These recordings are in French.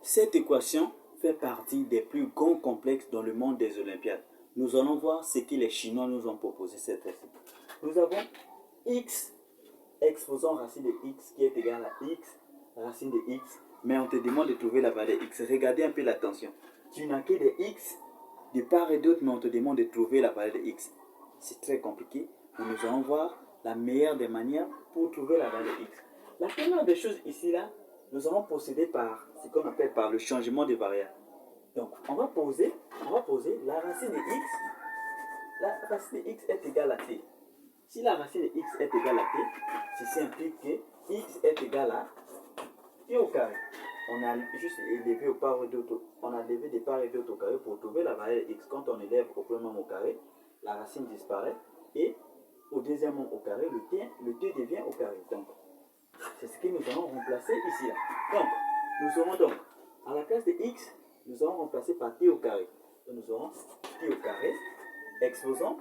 Cette équation fait partie des plus grands complexes dans le monde des Olympiades. Nous allons voir ce que les Chinois nous ont proposé cette fois-ci. Nous avons x exposant racine de x qui est égal à x racine de x, mais on te demande de trouver la valeur x. Regardez un peu l'attention. Tu n'as que des x de part et d'autre, mais on te demande de trouver la valeur de x. C'est très compliqué, mais nous allons voir la meilleure des manières pour trouver la valeur de x. La première des choses ici, là, nous allons procéder par ce qu'on appelle par le changement de variable. Donc, on va poser la racine de x. La racine de x est égale à t. Si la racine de x est égale à t, ceci implique que x est égal à t au carré. On a juste élevé de part et d'autre, on a levé de part et d'autre au carré pour trouver la valeur de x. Quand on élève au premier nombre au carré, la racine disparaît et au deuxième nombre au carré, le t devient au carré. Donc, c'est ce que nous allons remplacer ici. Là. Donc, nous aurons donc, à la place de x, nous allons remplacer par t au carré. Donc, nous aurons t au carré, exposant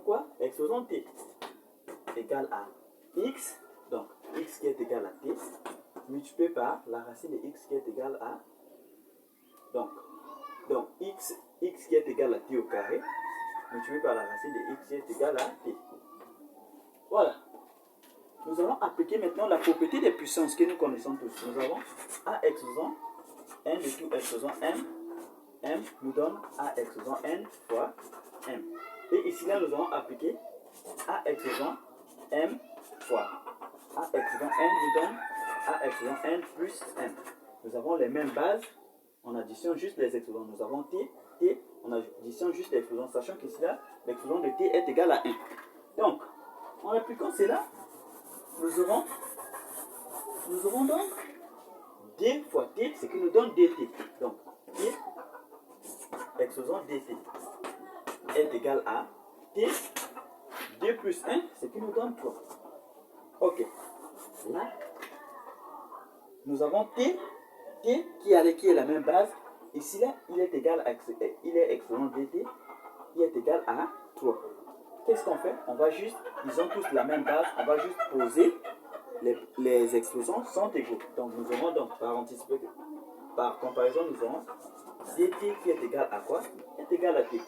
quoi? Exposant t égale à x, donc x qui est égal à t, multiplié par la racine de x qui est égale à, donc x qui est égal à t au carré, multiplié par la racine de x qui est égale à t. Voilà. Nous allons appliquer maintenant la propriété des puissances que nous connaissons tous. Nous avons a exposant n de tout exposant m nous donne a exposant n fois m. Et ici là, nous allons appliquer a exposant m fois a exposant n nous donne a exposant n plus m. Nous avons les mêmes bases, on additionne juste les exposants. Nous avons t, on additionne juste les exposants, sachant qu'ici là, l'exposant de t est égal à 1. Donc, en appliquant cela, nous aurons donc d fois t, ce qui nous donne dt. Donc, t exposant dt est égal à t, d plus 1, ce qui nous donne 3. Ok. Là, nous avons t qui est la même base. Ici, là, il est égal à exposant dt, qui est égal à 3. Qu'est-ce qu'on fait? On va juste, ils ont tous la même base, on va juste poser les exposants sont égaux. Donc nous aurons donc par comparaison, nous aurons dt qui est égal à quoi? Est égal à t.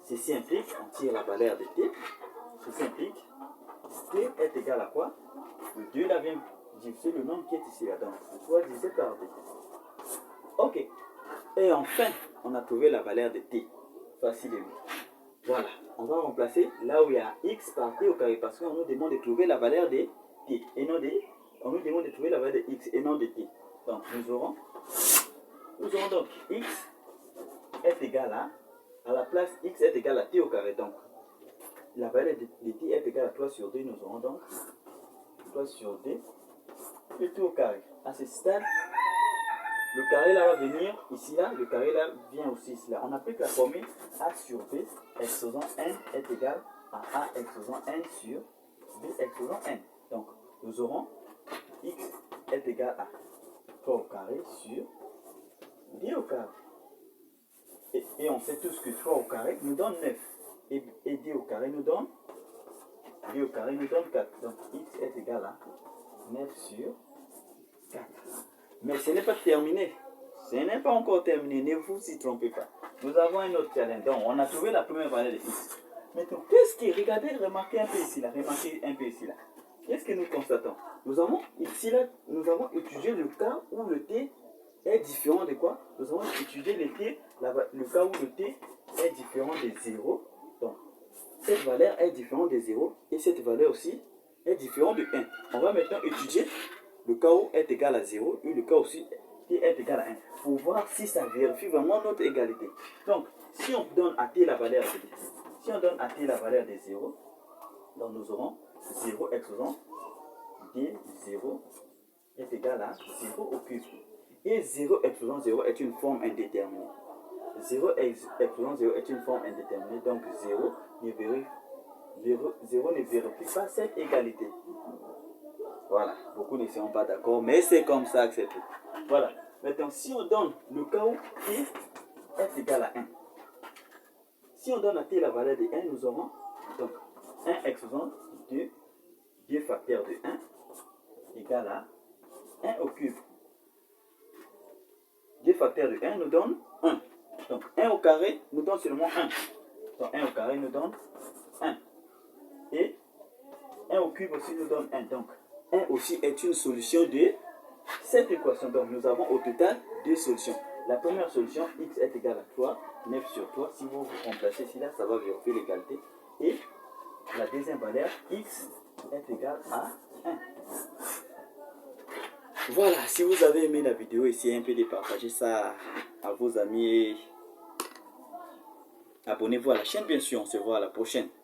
Ceci implique, on tire la valeur de t. Ceci implique t est égal à quoi? Le 2 là vient diviser le nombre qui est ici là. Donc 3 divisé par t. Ok. Et enfin, on a trouvé la valeur de t. Facilement. Voilà. On va remplacer là où il y a x par t au carré parce qu'on nous demande de trouver la valeur de t et non de, on nous demande de trouver la valeur de x et non de t. Donc nous aurons donc x est égal à la place x est égal à t au carré. Donc la valeur de t est égale à 3 sur 2. Nous aurons donc 3 sur 2 et t au carré. À ce stade, le carré là va venir ici là, le carré là vient aussi ici là. On applique la formule a sur b exposant n est égal à a exposant n sur b exposant n. Donc nous aurons x est égal à 3 au carré sur d au carré. Et on sait tous que 3 au carré nous donne 9. Et d au carré nous donne 4. Donc x est égal à 9 sur 4. Mais ce n'est pas terminé. Ce n'est pas encore terminé. Ne vous y trompez pas. Nous avons un autre challenge. Donc, on a trouvé la première valeur de x. Maintenant, qu'est-ce qui... Regardez, remarquez un peu ici là. Qu'est-ce que nous constatons? Nous avons ici là, nous avons étudié le cas où le t est différent de quoi? Nous avons étudié le cas où le t est différent de 0. Donc, cette valeur est différente de 0 et cette valeur aussi est différente de 1. On va maintenant étudier le cas où est égal à 0 et le cas aussi t est égal à 1 pour voir si ça vérifie vraiment notre égalité. Donc, si on donne à t la valeur de 0, donc nous aurons 0 exposant d0 est égal à 0 au cube. Et 0 exposant 0 est une forme indéterminée. 0 exposant 0 est une forme indéterminée, donc 0 ne vérifie pas cette égalité. Voilà, beaucoup ne seront pas d'accord, mais c'est comme ça que c'est tout. Voilà, maintenant si on donne le cas où t est égal à 1, si on donne à t la valeur de 1, nous aurons donc 1 exposant 2 facteur de 1 égale à 1 au cube. facteur de 1 nous donne 1. Donc 1 au carré nous donne seulement 1. Donc 1 au carré nous donne 1. Et 1 au cube aussi nous donne 1. Donc 1 aussi est une solution de cette équation. Donc nous avons au total 2 solutions. La première solution, x est égal à 3, 9 sur 3. Si vous remplacez ici, là, ça va vérifier l'égalité. Et la deuxième valeur, x est égal à 1. Voilà, si vous avez aimé la vidéo, essayez un peu de partager ça à vos amis et abonnez-vous à la chaîne, bien sûr. On se voit à la prochaine.